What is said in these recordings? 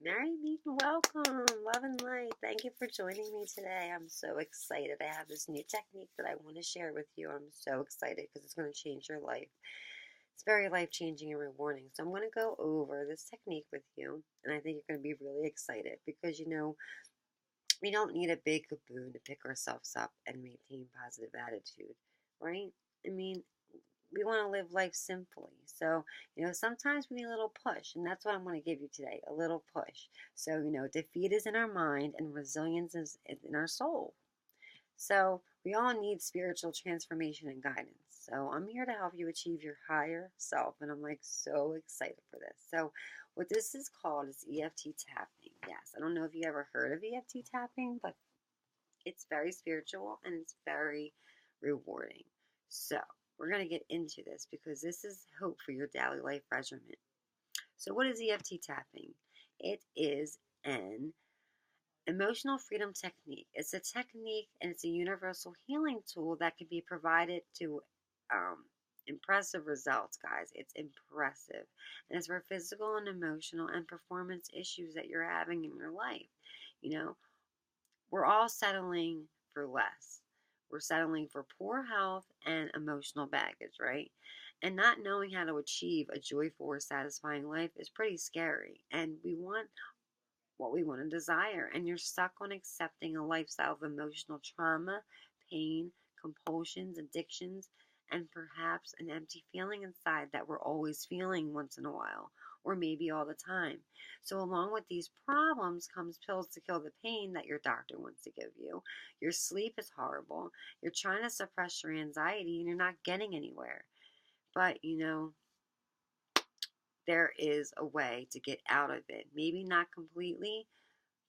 Mary Meaton, welcome. Love and light. Thank you for joining me today. I'm so excited. I have this new technique that I want to share with you. I'm so excited because it's going to change your life. It's very life changing and rewarding. So, I'm going to go over this technique with you, and I think you're going to be really excited because we don't need a big kaboom to pick ourselves up and maintain positive attitude, right? I mean, we want to live life simply. So, sometimes we need a little push, and that's what I'm going to give you today, a little push. So, defeat is in our mind and resilience is in our soul. So, we all need spiritual transformation and guidance. So, I'm here to help you achieve your higher self, and I'm like so excited for this. So, what this is called is EFT tapping. Yes, I don't know if you ever heard of EFT tapping, but it's very spiritual and it's very rewarding. So, we're going to get into this because this is hope for your daily life regimen. So, what is EFT tapping? It is an emotional freedom technique. It's a technique and it's a universal healing tool that can be provided to impressive results, guys. It's impressive. And it's for physical and emotional and performance issues that you're having in your life. You know, we're all settling for less. We're settling for poor health and emotional baggage, right? And not knowing how to achieve a joyful or satisfying life is pretty scary. And we want what we want to desire. And you're stuck on accepting a lifestyle of emotional trauma, pain, compulsions, addictions, and perhaps an empty feeling inside that we're always feeling once in a while, or maybe all the time. So, along with these problems comes pills to kill the pain that your doctor wants to give you. Your sleep is horrible. You're trying to suppress your anxiety and you're not getting anywhere. But, there is a way to get out of it. Maybe not completely,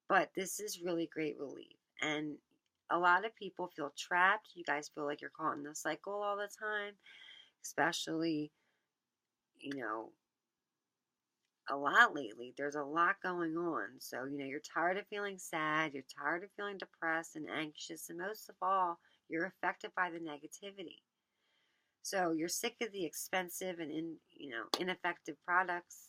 but this is really great relief. And a lot of people feel trapped. You guys feel like you're caught in the cycle all the time, especially, you know, a lot lately. There's a lot going on. So, you're tired of feeling sad, you're tired of feeling depressed and anxious, and most of all, you're affected by the negativity. So, you're sick of the expensive and ineffective products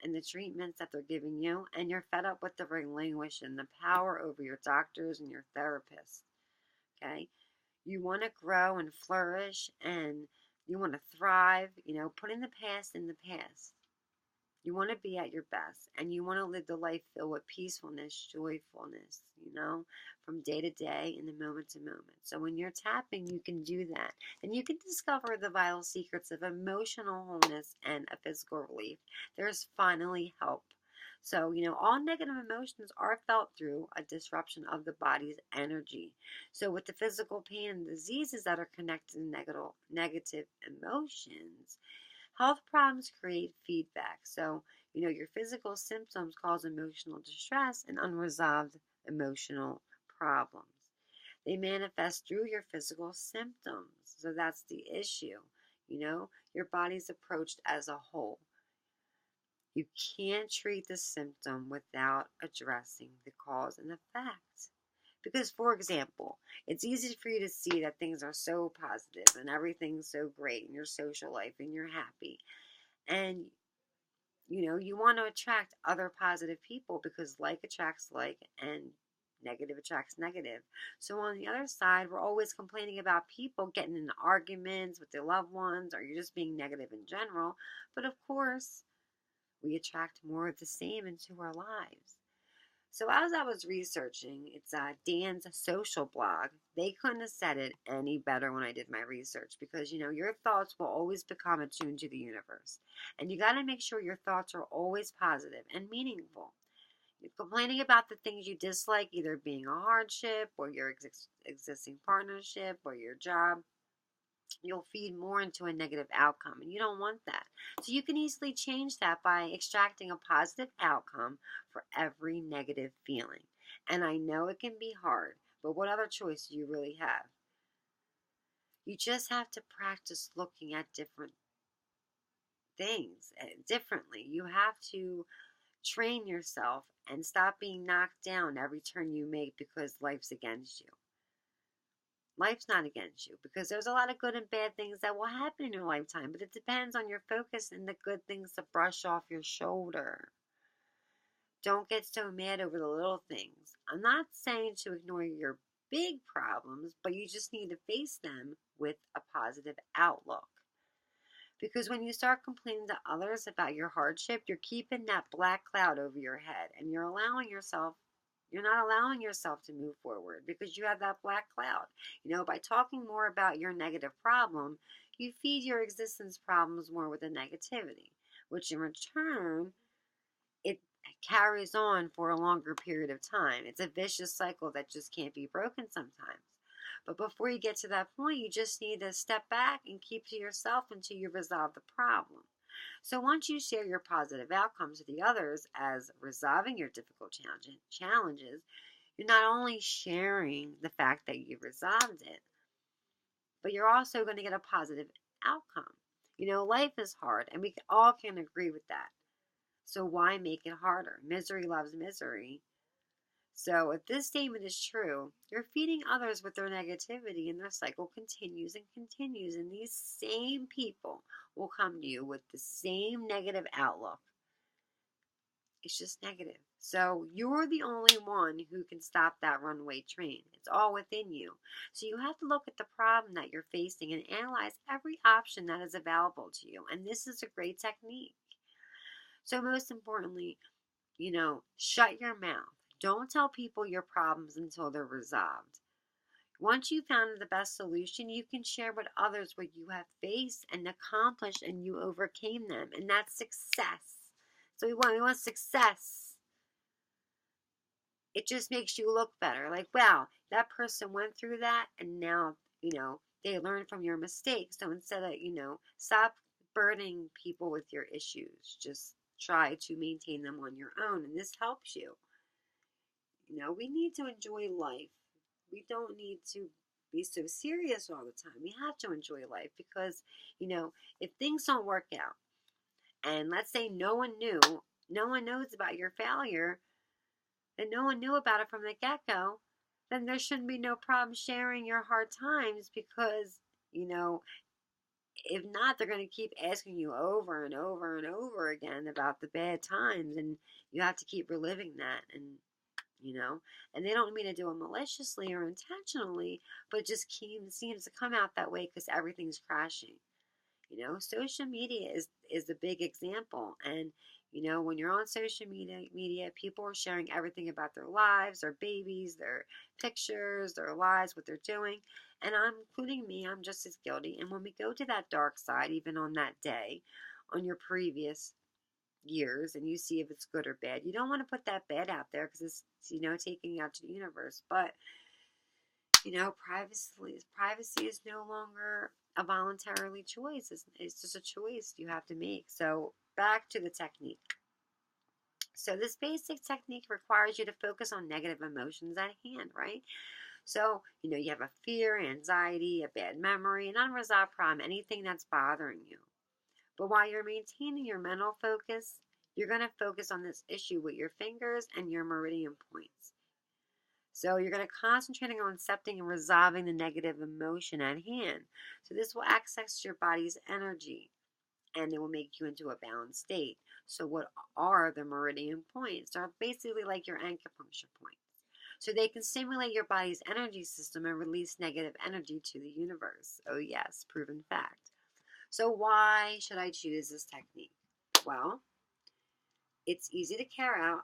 and the treatments that they're giving you, and you're fed up with the relinquishing the power over your doctors and your therapists. Okay? You want to grow and flourish and you want to thrive, putting the past in the past. You want to be at your best and you want to live the life filled with peacefulness, joyfulness, from day to day and the moment to moment. So when you're tapping, you can do that. And you can discover the vital secrets of emotional wholeness and a physical relief. There's finally help. So, all negative emotions are felt through a disruption of the body's energy. So, with the physical pain and diseases that are connected to negative emotions, health problems create feedback. So, your physical symptoms cause emotional distress and unresolved emotional problems. They manifest through your physical symptoms. So, that's the issue. Your body's approached as a whole. You can't treat the symptom without addressing the cause and effect. Because, for example, it's easy for you to see that things are so positive and everything's so great in your social life and you're happy. And, you want to attract other positive people because like attracts like and negative attracts negative. So on the other side, we're always complaining about people getting in arguments with their loved ones or you're just being negative in general. But of course, we attract more of the same into our lives. So as I was researching, it's Dan's social blog. They couldn't have said it any better when I did my research because, your thoughts will always become attuned to the universe. And you got to make sure your thoughts are always positive and meaningful. You're complaining about the things you dislike, either being a hardship or your existing partnership or your job, you'll feed more into a negative outcome, and you don't want that. So you can easily change that by extracting a positive outcome for every negative feeling. And I know it can be hard, but what other choice do you really have? You just have to practice looking at different things differently. You have to train yourself and stop being knocked down every turn you make because life's against you. Life's not against you because there's a lot of good and bad things that will happen in your lifetime, but it depends on your focus and the good things to brush off your shoulder. Don't get so mad over the little things. I'm not saying to ignore your big problems, but you just need to face them with a positive outlook. Because when you start complaining to others about your hardship, you're keeping that black cloud over your head and you're not allowing yourself to move forward because you have that black cloud. By talking more about your negative problem, you feed your existence problems more with the negativity, which in return, it carries on for a longer period of time. It's a vicious cycle that just can't be broken sometimes. But before you get to that point, you just need to step back and keep to yourself until you resolve the problem. So once you share your positive outcomes with the others as resolving your difficult challenges, you're not only sharing the fact that you resolved it, but you're also going to get a positive outcome. Life is hard, and we all can agree with that. So why make it harder? Misery loves misery. So if this statement is true, you're feeding others with their negativity and their cycle continues and continues. And these same people will come to you with the same negative outlook. It's just negative. So you're the only one who can stop that runaway train. It's all within you. So you have to look at the problem that you're facing and analyze every option that is available to you. And this is a great technique. So most importantly, shut your mouth. Don't tell people your problems until they're resolved. Once you've found the best solution, you can share with others what you have faced and accomplished and you overcame them. And that's success. So we want success. It just makes you look better. Like, wow, that person went through that and now, they learned from your mistakes. So instead of, stop burdening people with your issues. Just try to maintain them on your own. And this helps you. We need to enjoy life. We don't need to be so serious all the time. We have to enjoy life because, if things don't work out, and let's say no one knows about your failure, and no one knew about it from the get-go, then there shouldn't be no problem sharing your hard times because, if not, they're going to keep asking you over and over and over again about the bad times, and you have to keep reliving that. And they don't mean to do it maliciously or intentionally, but it just seems to come out that way because everything's crashing. Social media is a big example. And, when you're on social media, people are sharing everything about their lives, their babies, their pictures, their lives, what they're doing. And including me, I'm just as guilty. And when we go to that dark side, even on that day, on your previous years, and you see if it's good or bad. You don't want to put that bad out there because it's taking you out to the universe. But privacy is no longer a voluntarily choice. It's just a choice you have to make. So back to the technique. So this basic technique requires you to focus on negative emotions at hand, right? So, you have a fear, anxiety, a bad memory, an unresolved problem, anything that's bothering you. But while you're maintaining your mental focus, you're going to focus on this issue with your fingers and your meridian points. So you're going to concentrate on accepting and resolving the negative emotion at hand. So this will access your body's energy and it will make you into a balanced state. So what are the meridian points? They're basically like your acupuncture points. So they can stimulate your body's energy system and release negative energy to the universe. Oh yes, proven fact. So why should I choose this technique? Well, it's easy to carry out,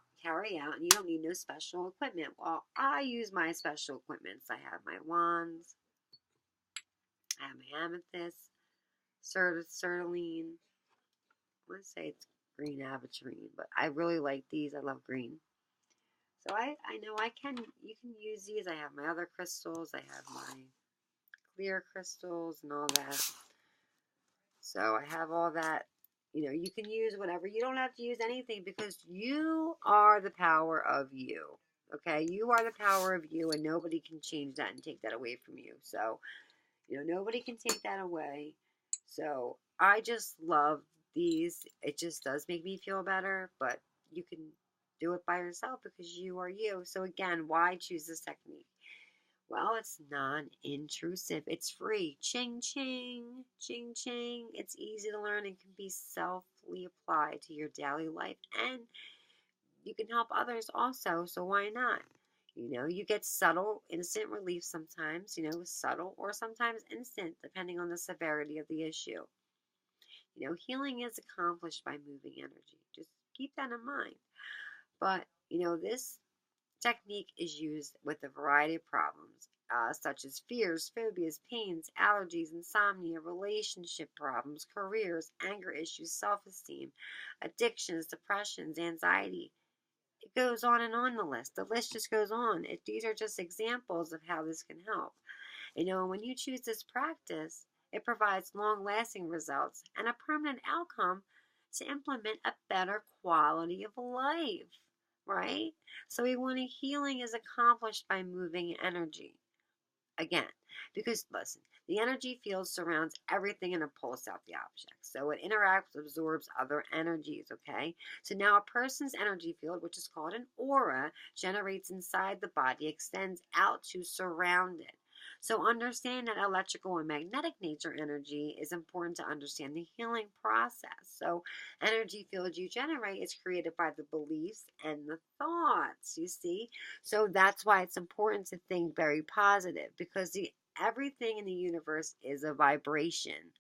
and you don't need no special equipment. Well, I use my special equipment. I have my wands, I have my amethyst, sertraline. I want to say it's green aventurine, but I really like these. I love green. So I know you can use these. I have my other crystals. I have my clear crystals and all that. So I have all that. You can use whatever. You don't have to use anything because you are the power of you. Okay? You are the power of you, and nobody can change that and take that away from you. So, nobody can take that away. So I just love these. It just does make me feel better, but you can do it by yourself because you are you. So again, why choose this technique? Well, it's non-intrusive. It's free. Ching, ching, ching, ching. It's easy to learn and can be selfly applied to your daily life. And you can help others also, so why not? You get subtle, instant relief sometimes, subtle or sometimes instant, depending on the severity of the issue. Healing is accomplished by moving energy. Just keep that in mind. But, this technique is used with a variety of problems, such as fears, phobias, pains, allergies, insomnia, relationship problems, careers, anger issues, self esteem, addictions, depressions, anxiety. It goes on and on the list. The list just goes on. These are just examples of how this can help. When you choose this practice, it provides long lasting results and a permanent outcome to implement a better quality of life, right? So we want healing is accomplished by moving energy. Again, because listen, the energy field surrounds everything and it pulls out the object. So it interacts, absorbs other energies, okay? So now a person's energy field, which is called an aura, generates inside the body, extends out to surround it. So understand that electrical and magnetic nature energy is important to understand the healing process. So energy field you generate is created by the beliefs and the thoughts, you see? So that's why it's important to think very positive, because everything in the universe is a vibration.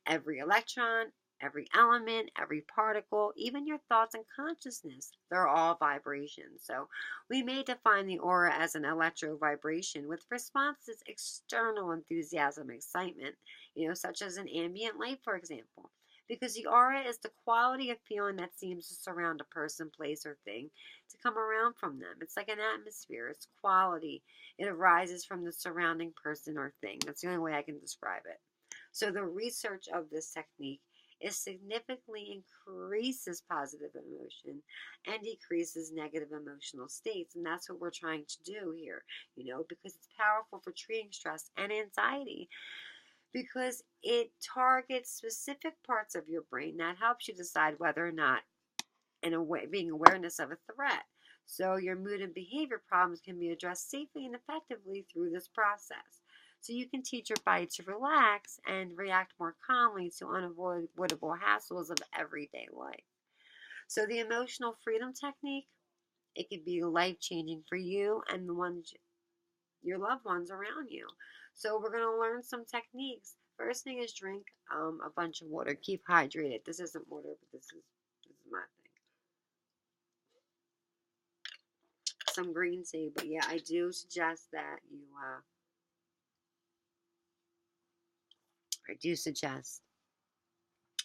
Every electron, every element, every particle, even your thoughts and consciousness, they're all vibrations. So we may define the aura as an electro vibration with responses external enthusiasm, excitement, such as an ambient light, for example. Because the aura is the quality of feeling that seems to surround a person, place, or thing to come around from them. It's like an atmosphere. It's quality. It arises from the surrounding person or thing. That's the only way I can describe it. So the research of this technique is significantly increases positive emotion and decreases negative emotional states. And that's what we're trying to do here, because it's powerful for treating stress and anxiety, because it targets specific parts of your brain that helps you decide whether or not, being awareness of a threat. So your mood and behavior problems can be addressed safely and effectively through this process. So you can teach your body to relax and react more calmly to unavoidable hassles of everyday life. So the emotional freedom technique, it can be life-changing for you and your loved ones around you. So we're going to learn some techniques. First thing is drink a bunch of water. Keep hydrated. This isn't water, but this is my thing. Some green tea, but yeah, I do suggest that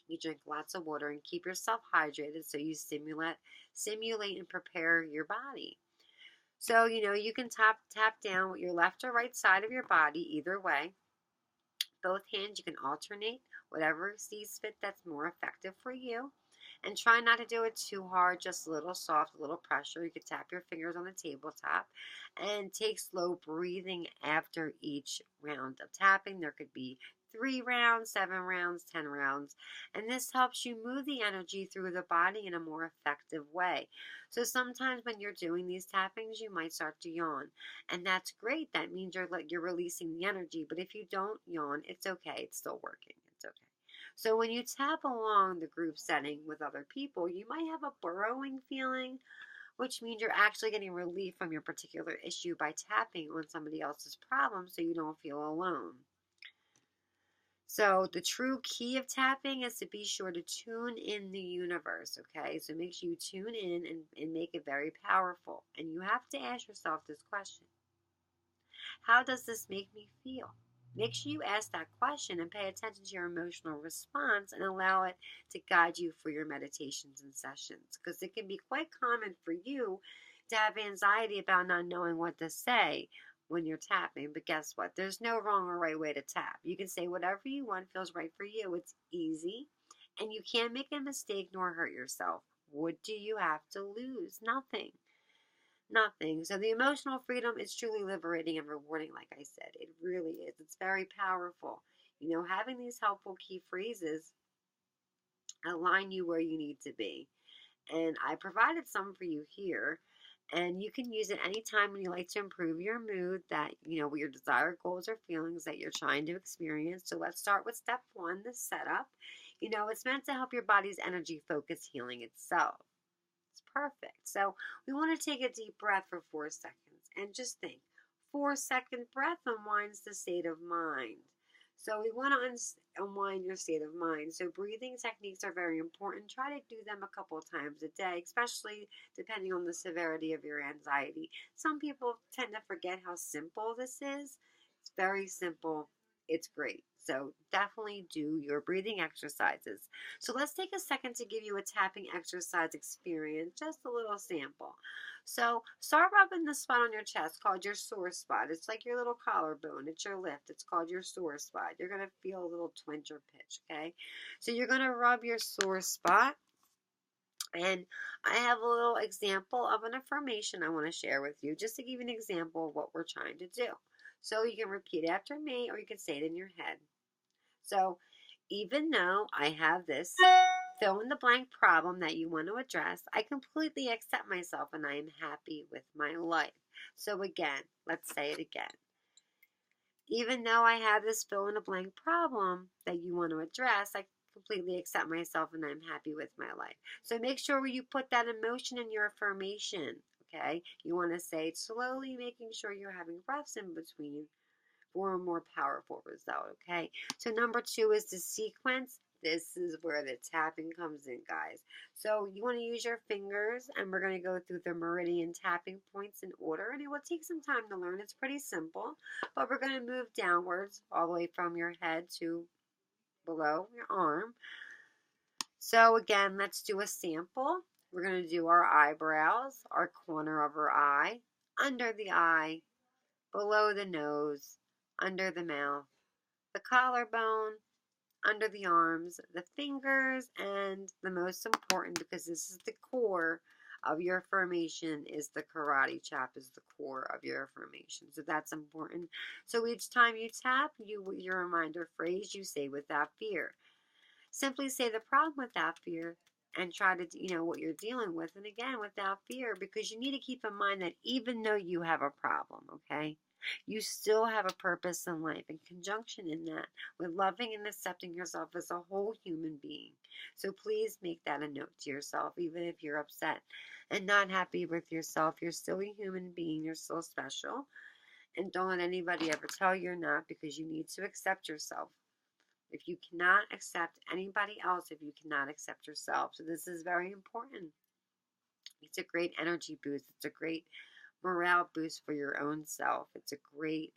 you drink lots of water and keep yourself hydrated so you simulate and prepare your body. So, you can tap down with your left or right side of your body, either way. Both hands, you can alternate, whatever sees fit that's more effective for you. And try not to do it too hard, just a little soft, a little pressure. You could tap your fingers on the tabletop and take slow breathing after each round of tapping. There could be 3 rounds, 7 rounds, 10 rounds. And this helps you move the energy through the body in a more effective way. So sometimes when you're doing these tappings, you might start to yawn. And that's great. That means you're releasing the energy. But if you don't yawn, it's okay. It's still working. It's okay. So when you tap along the group setting with other people, you might have a burrowing feeling, which means you're actually getting relief from your particular issue by tapping on somebody else's problem so you don't feel alone. So the true key of tapping is to be sure to tune in the universe, okay? So make sure you tune in and make it very powerful. And you have to ask yourself this question. How does this make me feel? Make sure you ask that question and pay attention to your emotional response and allow it to guide you for your meditations and sessions, because it can be quite common for you to have anxiety about not knowing what to say when you're tapping. But guess what? There's no wrong or right way to tap. You can say whatever you want feels right for you. It's easy, and you can't make a mistake nor hurt yourself. What do you have to lose? Nothing. Nothing. So the emotional freedom is truly liberating and rewarding, like I said. It really is. It's very powerful. Having these helpful key phrases align you where you need to be. And I provided some for you here. And you can use it anytime when you like to improve your mood, your desired goals or feelings that you're trying to experience. So let's start with step 1, the setup. It's meant to help your body's energy focus healing itself. It's perfect. So we want to take a deep breath for 4 seconds and just think 4 second breath unwinds the state of mind. So we want to unwind your state of mind. So breathing techniques are very important. Try to do them a couple of times a day, especially depending on the severity of your anxiety. Some people tend to forget how simple this is. It's very simple. It's great. So definitely do your breathing exercises. So let's take a second to give you a tapping exercise experience, just a little sample. So start rubbing the spot on your chest called your sore spot. It's like your little collarbone. It's your lift. It's called your sore spot. You're going to feel a little twinge or pitch, okay? So you're going to rub your sore spot. And I have a little example of an affirmation I want to share with you, just to give you an example of what we're trying to do. So you can repeat after me, or you can say it in your head. So even though I have this fill in the blank problem that you want to address, I completely accept myself and I am happy with my life. So again, let's say it again. Even though I have this fill in the blank problem that you want to address, I completely accept myself and I'm happy with my life. So make sure you put that emotion in your affirmation, okay? You want to say it slowly, making sure you're having breaths in between for a more powerful result, okay? So number 2 is the sequence. This is where the tapping comes in, guys. So you want to use your fingers, and we're going to go through the meridian tapping points in order, and it will take some time to learn. It's pretty simple, but we're going to move downwards all the way from your head to below your arm. So again, let's do a sample. We're going to do our eyebrows, our corner of our eye, under the eye, below the nose, under the mouth, the collarbone, under the arms, the fingers, and the most important, because this is the core of your affirmation, is the karate chop is the core of your affirmation. So that's important. So each time you tap, your reminder phrase, you say without fear. Simply say the problem without fear and try to, what you're dealing with. And again, without fear, because you need to keep in mind that even though you have a problem, okay, you still have a purpose in life, in conjunction in that with loving and accepting yourself as a whole human being. So please make that a note to yourself, even if you're upset and not happy with yourself. You're still a human being. You're still special. And don't let anybody ever tell you you're not, because you need to accept yourself. If you cannot accept anybody else, if you cannot accept yourself. So this is very important. It's a great energy boost. It's a great morale boost for your own self. It's a great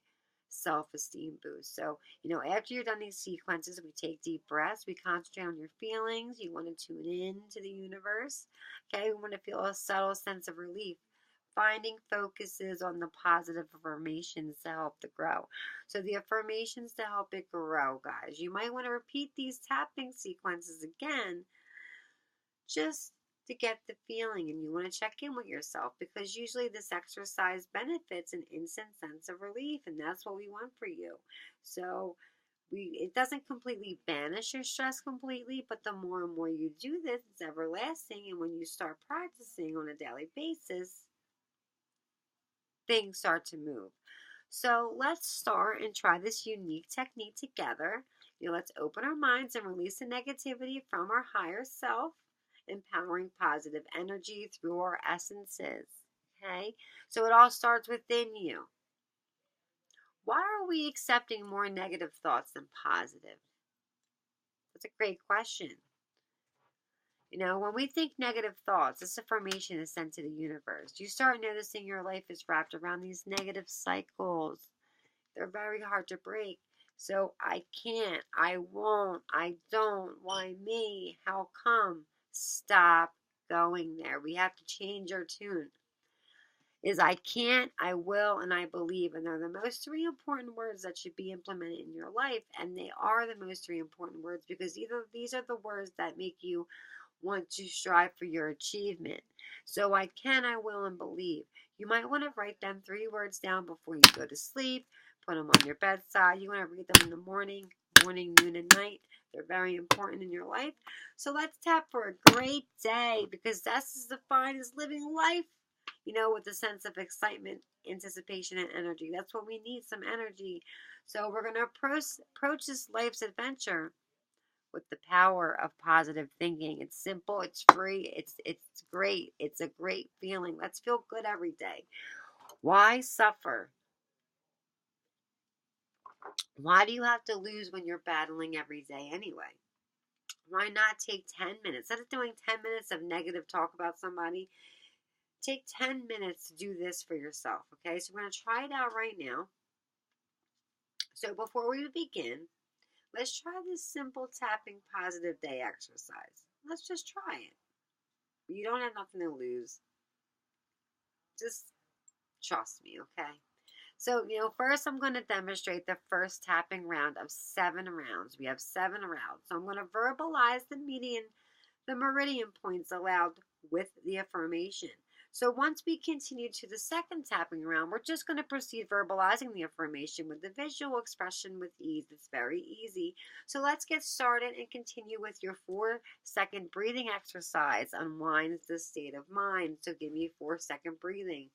self-esteem boost. So, after you're done these sequences, we take deep breaths. We concentrate on your feelings. You want to tune in to the universe. Okay, we want to feel a subtle sense of relief. Finding focuses on the positive affirmations to help it grow. So the affirmations to help it grow, guys. You might want to repeat these tapping sequences again, just to get the feeling, and you want to check in with yourself, because usually this exercise benefits an instant sense of relief, and that's what we want for you. So it doesn't completely banish your stress completely, but the more and more you do this, it's everlasting. And when you start practicing on a daily basis, things start to move. So let's start and try this unique technique together. Let's open our minds and release the negativity from our higher self, empowering positive energy through our essences. Okay? So it all starts within you. Why are we accepting more negative thoughts than positive? That's a great question. When we think negative thoughts, this affirmation is sent to the universe. You start noticing your life is wrapped around these negative cycles. They're very hard to break. So I can't, I won't, I don't, why me, how come? Stop going there. We have to change our tune. Is I can't, I will, and I believe. And they're the most 3 important words that should be implemented in your life. And they are the most 3 important words, because these are the words that make you want to strive for your achievement. So I can, I will, and believe. You might want to write them 3 words down before you go to sleep. Put them on your bedside. You want to read them in the morning, noon, and night. They're very important in your life. So let's tap for a great day, because this is defined as living life, with a sense of excitement, anticipation, and energy. That's what we need, some energy. So we're going to approach this life's adventure with the power of positive thinking. It's simple, it's free, it's great. It's a great feeling. Let's feel good every day. Why suffer? Why do you have to lose when you're battling every day anyway? Why not take 10 minutes? Instead of doing 10 minutes of negative talk about somebody, take 10 minutes to do this for yourself, okay? So we're going to try it out right now. So before we begin, let's try this simple tapping positive day exercise. Let's just try it. You don't have nothing to lose. Just trust me, okay? So, first I'm going to demonstrate the first tapping round of 7 rounds. We have 7 rounds. So I'm going to verbalize the meridian points allowed with the affirmation. So once we continue to the second tapping round, we're just going to proceed verbalizing the affirmation with the visual expression with ease. It's very easy. So let's get started and continue with your 4-second breathing exercise. Unwinds the state of mind. So give me 4-second breathing.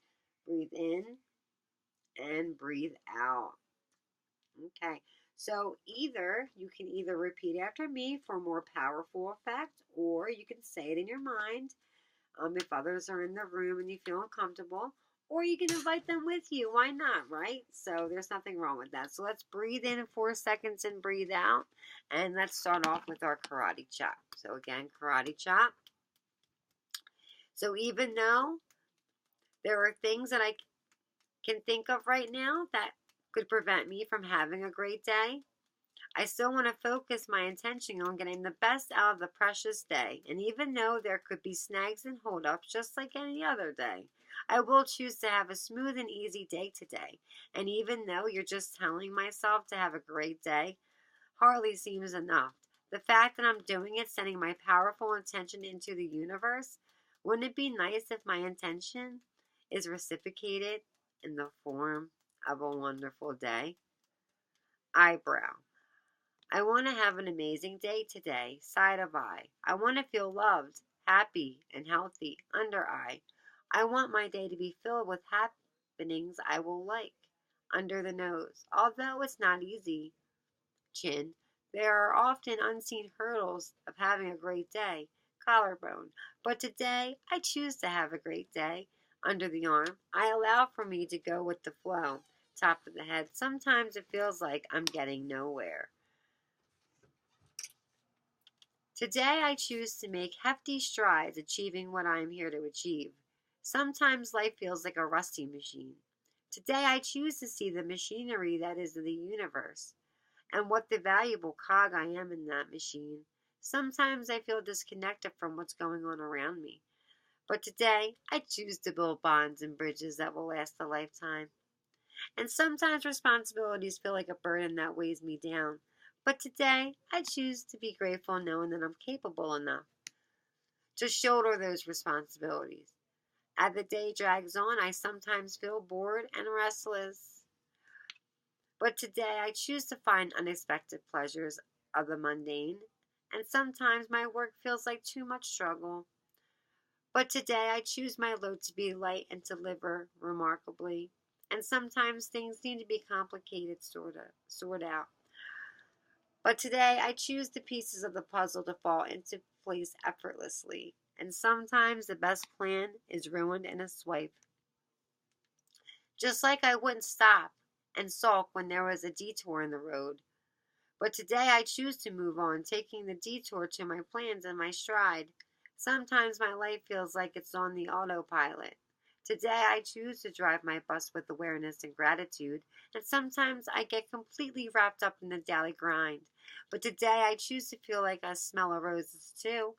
Breathe in and breathe out. Okay. So you can either repeat after me for a more powerful effect, or you can say it in your mind if others are in the room and you feel uncomfortable, or you can invite them with you. Why not, right? So there's nothing wrong with that. So let's breathe in 4 seconds and breathe out. And let's start off with our karate chop. So again, karate chop. So even though there are things that I can think of right now that could prevent me from having a great day, I still want to focus my attention on getting the best out of the precious day. And even though there could be snags and holdups just like any other day, I will choose to have a smooth and easy day today. And even though you're just telling myself to have a great day, hardly seems enough. The fact that I'm doing it, sending my powerful intention into the universe, wouldn't it be nice if my intention is reciprocated in the form of a wonderful day? Eyebrow. I want to have an amazing day today. Side of eye. I want to feel loved, happy, and healthy. Under eye. I want my day to be filled with happenings I will like. Under the nose. Although it's not easy. Chin. There are often unseen hurdles of having a great day. Collarbone. But today, I choose to have a great day. Under the arm. I allow for me to go with the flow. Top of the head. Sometimes it feels like I'm getting nowhere. Today I choose to make hefty strides achieving what I am here to achieve. Sometimes life feels like a rusty machine. Today I choose to see the machinery that is the universe and what the valuable cog I am in that machine. Sometimes I feel disconnected from what's going on around me. But today I choose to build bonds and bridges that will last a lifetime. And sometimes responsibilities feel like a burden that weighs me down. But today, I choose to be grateful knowing that I'm capable enough to shoulder those responsibilities. As the day drags on, I sometimes feel bored and restless. But today, I choose to find unexpected pleasures of the mundane. And sometimes my work feels like too much struggle. But today, I choose my load to be light and to deliver remarkably. And sometimes things need to be complicated, sort out. But today I choose the pieces of the puzzle to fall into place effortlessly. And sometimes the best plan is ruined in a swipe. Just like I wouldn't stop and sulk when there was a detour in the road. But today I choose to move on, taking the detour to my plans in my stride. Sometimes my life feels like it's on the autopilot. Today I choose to drive my bus with awareness and gratitude, and sometimes I get completely wrapped up in the daily grind. But today I choose to feel like I smell of roses too.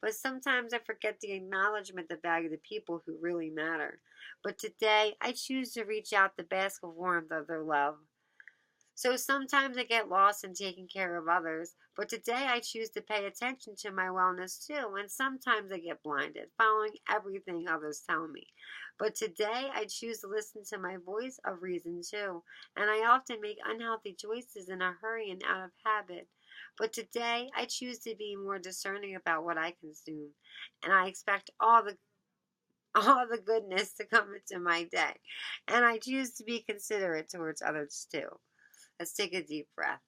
But sometimes I forget the acknowledgement, the value of the people who really matter. But today I choose to reach out the bask of warmth of their love. So sometimes I get lost in taking care of others, but today I choose to pay attention to my wellness too, and sometimes I get blinded, following everything others tell me. But today I choose to listen to my voice of reason too, and I often make unhealthy choices in a hurry and out of habit. But today I choose to be more discerning about what I consume, and I expect all the goodness to come into my day, and I choose to be considerate towards others too. Let's take a deep breath.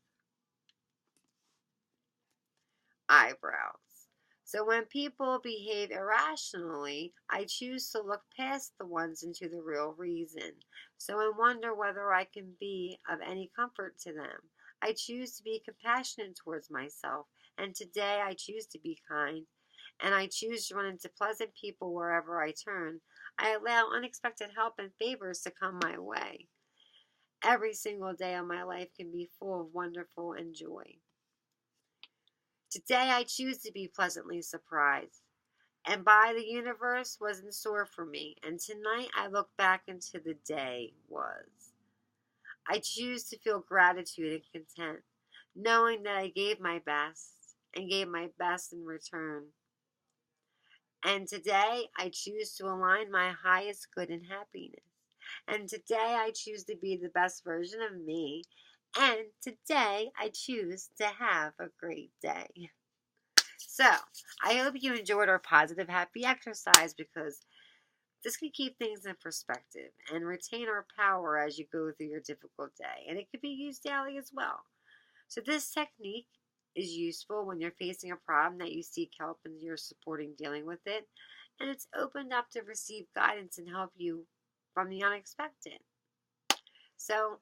eyebrows. So when people behave irrationally, I choose to look past the ones into the real reason. So I wonder whether I can be of any comfort to them. I choose to be compassionate towards myself, and today I choose to be kind. And I choose to run into pleasant people wherever I turn. I allow unexpected help and favors to come my way. Every single day of my life can be full of wonderful and joy. Today I choose to be pleasantly surprised, and by the universe was in store for me, and tonight I look back into the day was. I choose to feel gratitude and content, knowing that I gave my best and gave my best in return. And today I choose to align my highest good and happiness. And today I choose to be the best version of me. And today I choose to have a great day. So, I hope you enjoyed our positive, happy exercise because this can keep things in perspective and retain our power as you go through your difficult day. And it could be used daily as well. So, this technique is useful when you're facing a problem that you seek help and you're supporting dealing with it. And it's opened up to receive guidance and help you from the unexpected. So,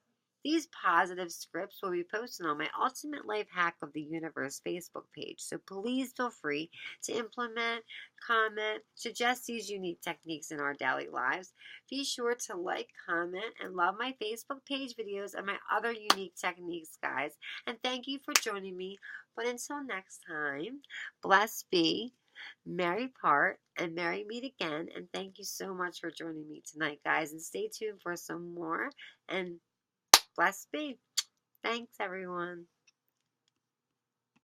these positive scripts will be posted on my Ultimate Life Hack of the Universe Facebook page. So please feel free to implement, comment, suggest these unique techniques in our daily lives. Be sure to like, comment, and love my Facebook page videos and my other unique techniques, guys. And thank you for joining me. But until next time, blessed be. Merry part and merry meet again. And thank you so much for joining me tonight, guys. And stay tuned for some more. And blessed be. Thanks, everyone.